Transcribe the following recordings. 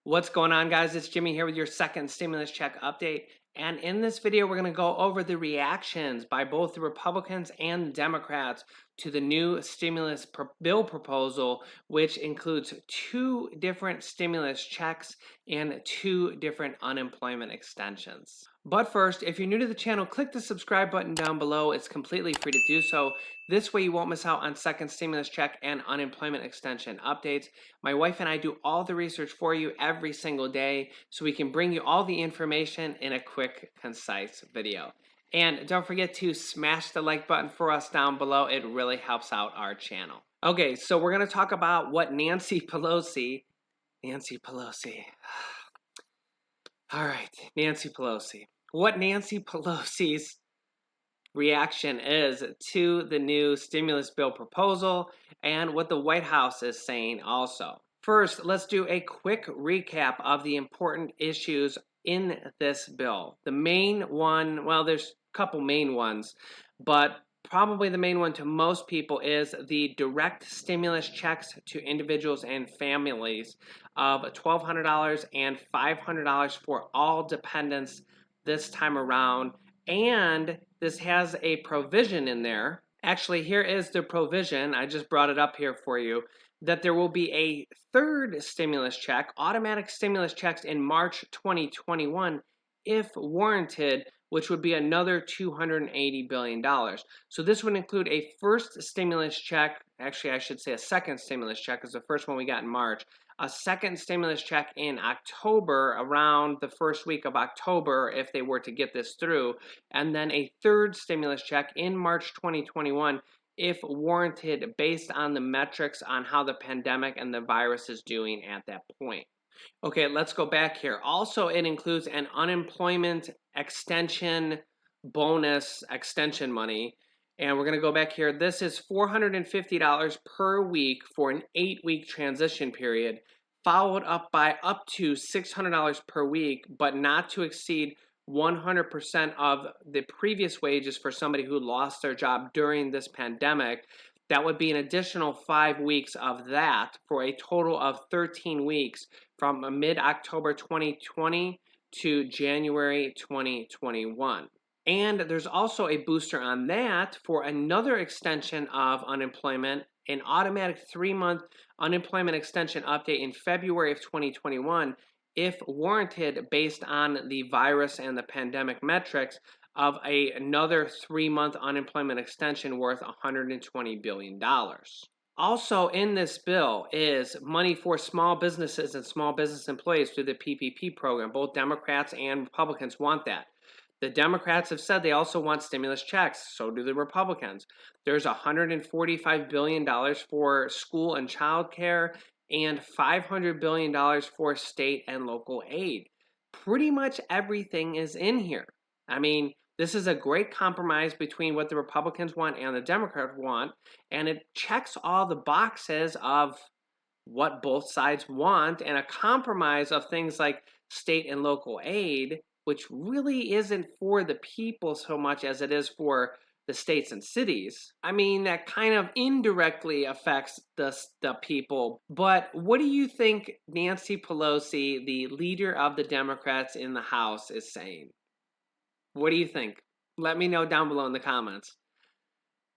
What's going on, guys? It's Jimmy here with your second stimulus check update. And in this video, we're going to go over the reactions by both the Republicans and the Democrats to the new bill proposal, which includes two different stimulus checks and two different unemployment extensions. But first, if you're new to the channel, click the subscribe button down below. It's completely free to do so. This way you won't miss out on second stimulus check and unemployment extension updates. My wife and I do all the research for you every single day so we can bring you all the information in a quick, concise video. And don't forget to smash the like button for us down below. It really helps out our channel. Okay, so we're going to talk about what Nancy Pelosi, all right, Nancy Pelosi. What Nancy Pelosi's reaction is to the new stimulus bill proposal and what the White House is saying also. First, let's do a quick recap of the important issues in this bill. The main one, well, there's a couple main ones, but probably the main one to most people is the direct stimulus checks to individuals and families of $1,200 and $500 for all dependents this time around. And this has a provision in there. Actually, here is the provision. I just brought it up here for you. That there will be a third stimulus check, automatic stimulus checks in March 2021, if warranted, which would be another $280 billion. So this would include a first stimulus check. Actually, I should say a second stimulus check, because the first one we got in March. A second stimulus check in October, around the first week of October, if they were to get this through. And then a third stimulus check in March 2021, if warranted, based on the metrics on how the pandemic and the virus is doing at that point. Okay, let's go back here. Also, it includes an unemployment extension bonus extension money. And we're going to go back here. This is $450 per week for an 8-week transition period, followed up by up to $600 per week, but not to exceed 100% of the previous wages for somebody who lost their job during this pandemic. That would be an additional 5 weeks of that for a total of 13 weeks from mid-October 2020 to January 2021. And there's also a booster on that for another extension of unemployment, an automatic 3-month unemployment extension update in February of 2021, if warranted based on the virus and the pandemic metrics, of another 3-month unemployment extension worth $120 billion. Also in this bill is money for small businesses and small business employees through the PPP program. Both Democrats and Republicans want that. The Democrats have said they also want stimulus checks. So do the Republicans. There's $145 billion for school and child care and $500 billion for state and local aid. Pretty much everything is in here. I mean, this is a great compromise between what the Republicans want and the Democrats want, and it checks all the boxes of what both sides want, and a compromise of things like state and local aid, which really isn't for the people so much as it is for the states and cities. I mean, that kind of indirectly affects the people. But what do you think Nancy Pelosi, the leader of the Democrats in the House, is saying? What do you think? Let me know down below in the comments.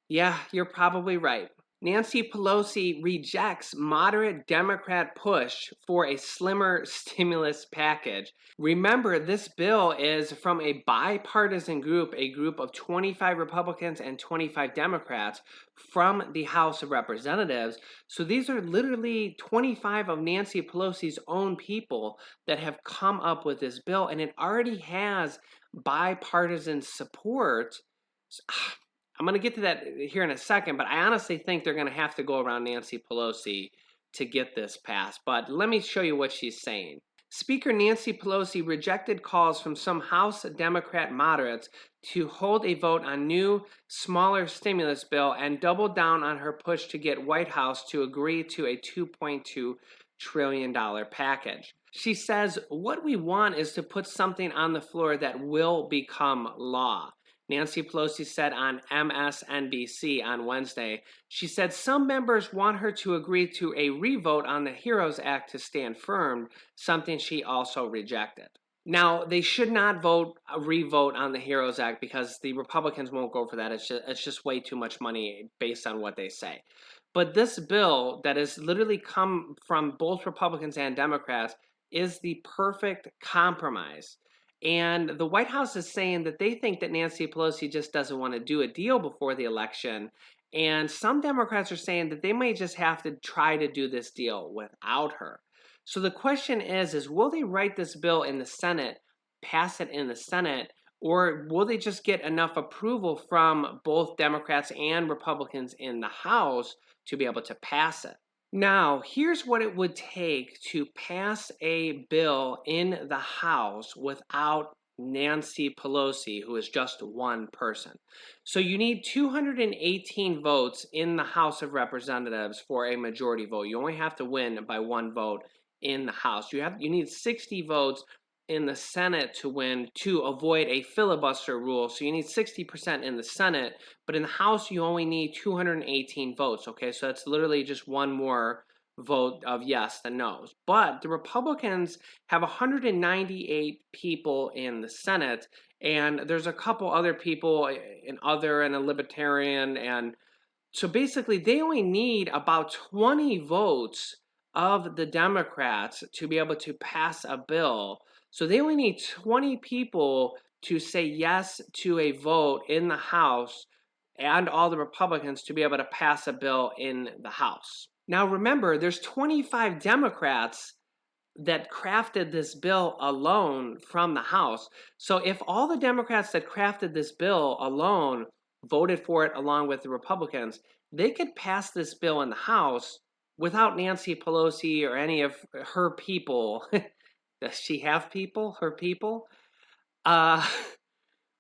Yeah, you're probably right. Nancy Pelosi rejects moderate Democrat push for a slimmer stimulus package. Remember, this bill is from a bipartisan group, a group of 25 Republicans and 25 Democrats from the House of Representatives. So these are literally 25 of Nancy Pelosi's own people that have come up with this bill, and it already has bipartisan support. I'm going to get to that here in a second, but I honestly think they're going to have to go around Nancy Pelosi to get this passed. But let me show you what she's saying. Speaker Nancy Pelosi rejected calls from some House Democrat moderates to hold a vote on new, smaller stimulus bill and doubled down on her push to get White House to agree to a $2.2 trillion package. She says, what we want is to put something on the floor that will become law. Nancy Pelosi said on MSNBC on Wednesday. She said some members want her to agree to a revote on the HEROES Act to stand firm, something she also rejected. Now, they should not revote on the HEROES Act because the Republicans won't go for that. It's just way too much money based on what they say. But this bill that has literally come from both Republicans and Democrats is the perfect compromise. And the White House is saying that they think that Nancy Pelosi just doesn't want to do a deal before the election. And some Democrats are saying that they might just have to try to do this deal without her. So the question is will they write this bill in the Senate, pass it in the Senate, or will they just get enough approval from both Democrats and Republicans in the House to be able to pass it? Now, here's what it would take to pass a bill in the House without Nancy Pelosi, who is just one person. So you need 218 votes in the House of Representatives for a majority vote. You only have to win by one vote in the House. You need 60 votes in the Senate to avoid a filibuster rule. So you need 60% in the Senate, but in the House you only need 218 votes. Okay, so that's literally just one more vote of yes than no's. But the Republicans have 198 people in the Senate, and there's a couple other people and a libertarian, and so basically they only need about 20 votes of the Democrats to be able to pass a bill. So they only need 20 people to say yes to a vote in the House and all the Republicans to be able to pass a bill in the House. Now remember, there's 25 Democrats that crafted this bill alone from the House. So if all the Democrats that crafted this bill alone voted for it along with the Republicans, they could pass this bill in the House without Nancy Pelosi or any of her people. Does she have people? Her people? Uh,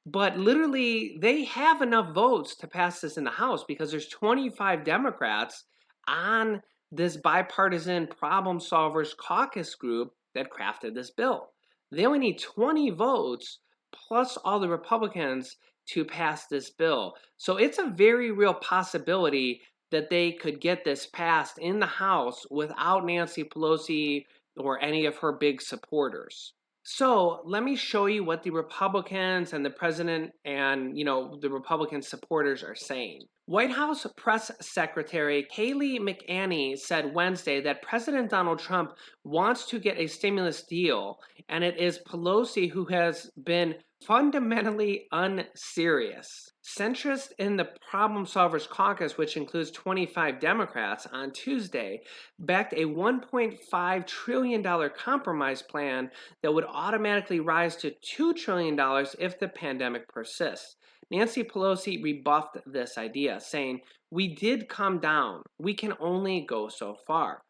but literally, they have enough votes to pass this in the House because there's 25 Democrats on this bipartisan problem solvers caucus group that crafted this bill. They only need 20 votes plus all the Republicans to pass this bill. So it's a very real possibility that they could get this passed in the House without Nancy Pelosi or any of her big supporters. So let me show you what the Republicans and the president and, the Republican supporters are saying. White House Press Secretary Kayleigh McEnany said Wednesday that President Donald Trump wants to get a stimulus deal, and it is Pelosi who has been fundamentally unserious. Centrists in the Problem Solvers Caucus, which includes 25 Democrats, on Tuesday backed a $1.5 trillion compromise plan that would automatically rise to $2 trillion if the pandemic persists. Nancy Pelosi rebuffed this idea, saying, "We did come down. We can only go so far."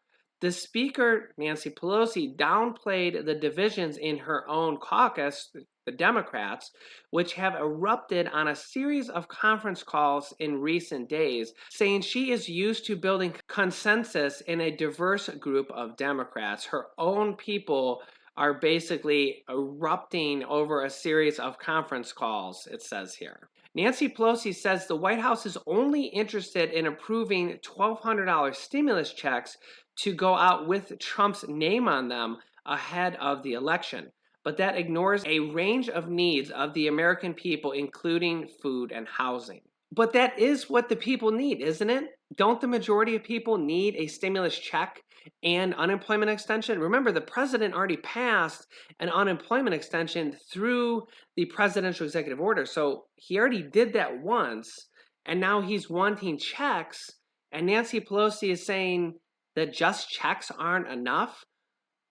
The Speaker, Nancy Pelosi, downplayed the divisions in her own caucus, the Democrats, which have erupted on a series of conference calls in recent days, saying she is used to building consensus in a diverse group of Democrats. Her own people are basically erupting over a series of conference calls, it says here. Nancy Pelosi says the White House is only interested in approving $1,200 stimulus checks to go out with Trump's name on them ahead of the election. But that ignores a range of needs of the American people, including food and housing. But that is what the people need, isn't it? Don't the majority of people need a stimulus check and unemployment extension? Remember, the president already passed an unemployment extension through the presidential executive order. So he already did that once, and now he's wanting checks. And Nancy Pelosi is saying that just checks aren't enough.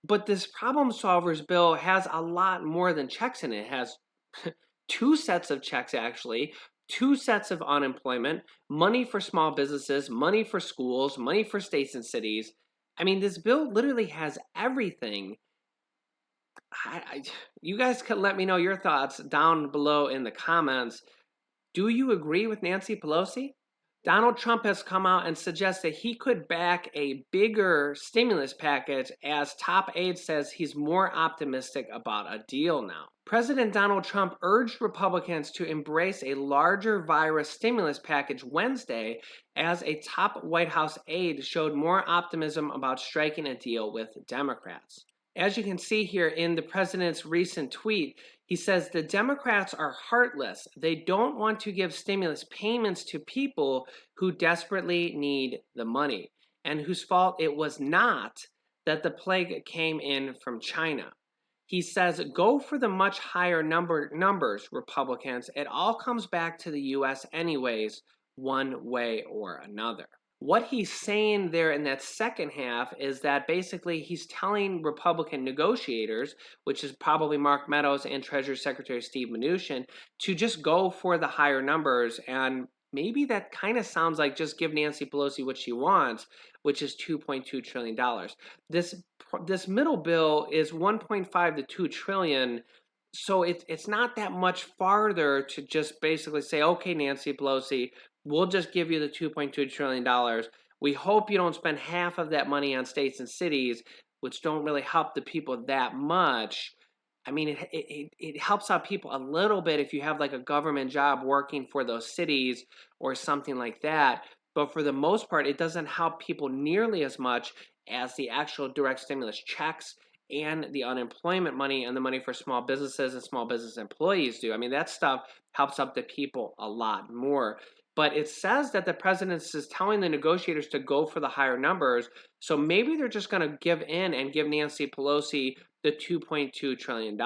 But this problem solvers bill has a lot more than checks in it. It has two sets of checks, actually, two sets of unemployment, money for small businesses, money for schools, money for states and cities. I mean, this bill literally has everything. You guys can let me know your thoughts down below in the comments. Do you agree with Nancy Pelosi? Donald Trump has come out and suggested he could back a bigger stimulus package, as top aide says he's more optimistic about a deal now. President Donald Trump urged Republicans to embrace a larger virus stimulus package Wednesday, as a top White House aide showed more optimism about striking a deal with Democrats. As you can see here in the president's recent tweet, he says the Democrats are heartless. They don't want to give stimulus payments to people who desperately need the money, and whose fault it was not that the plague came in from China. He says, go for the much higher numbers, Republicans. It all comes back to the U.S. anyways, one way or another. What he's saying there in that second half is that basically he's telling Republican negotiators, which is probably Mark Meadows and Treasury Secretary Steve Mnuchin, to just go for the higher numbers. And maybe that kind of sounds like just give Nancy Pelosi what she wants, which is $2.2 trillion. This middle bill is 1.5 to 2 trillion. So it's not that much farther to just basically say, okay, Nancy Pelosi, we'll just give you the $2.2 trillion. We hope you don't spend half of that money on states and cities, which don't really help the people that much. I mean, it helps out people a little bit if you have like a government job working for those cities or something like that. But for the most part, it doesn't help people nearly as much as the actual direct stimulus checks and the unemployment money and the money for small businesses and small business employees do. I mean, that stuff helps out the people a lot more. But it says that the president is telling the negotiators to go for the higher numbers. So maybe they're just going to give in and give Nancy Pelosi the $2.2 trillion.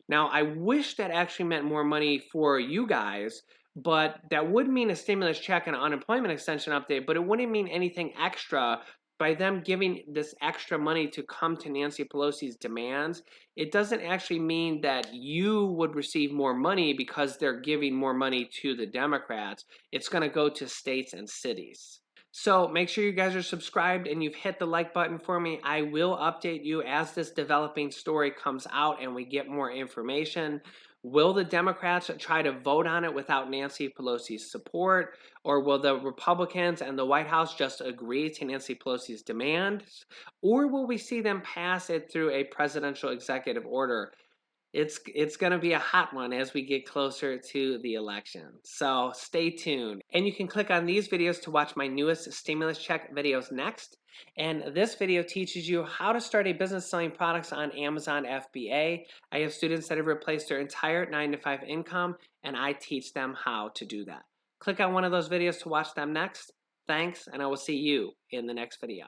Now, I wish that actually meant more money for you guys, but that would mean a stimulus check and an unemployment extension update, but it wouldn't mean anything extra. By them giving this extra money to come to Nancy Pelosi's demands, it doesn't actually mean that you would receive more money because they're giving more money to the Democrats. It's going to go to states and cities. So make sure you guys are subscribed and you've hit the like button for me. I will update you as this developing story comes out and we get more information. Will the Democrats try to vote on it without Nancy Pelosi's support? Or will the Republicans and the White House just agree to Nancy Pelosi's demands? Or will we see them pass it through a presidential executive order? It's going to be a hot one as we get closer to the election. So stay tuned. And you can click on these videos to watch my newest stimulus check videos next. And this video teaches you how to start a business selling products on Amazon FBA. I have students that have replaced their entire 9-to-5 income, and I teach them how to do that. Click on one of those videos to watch them next. Thanks, and I will see you in the next video.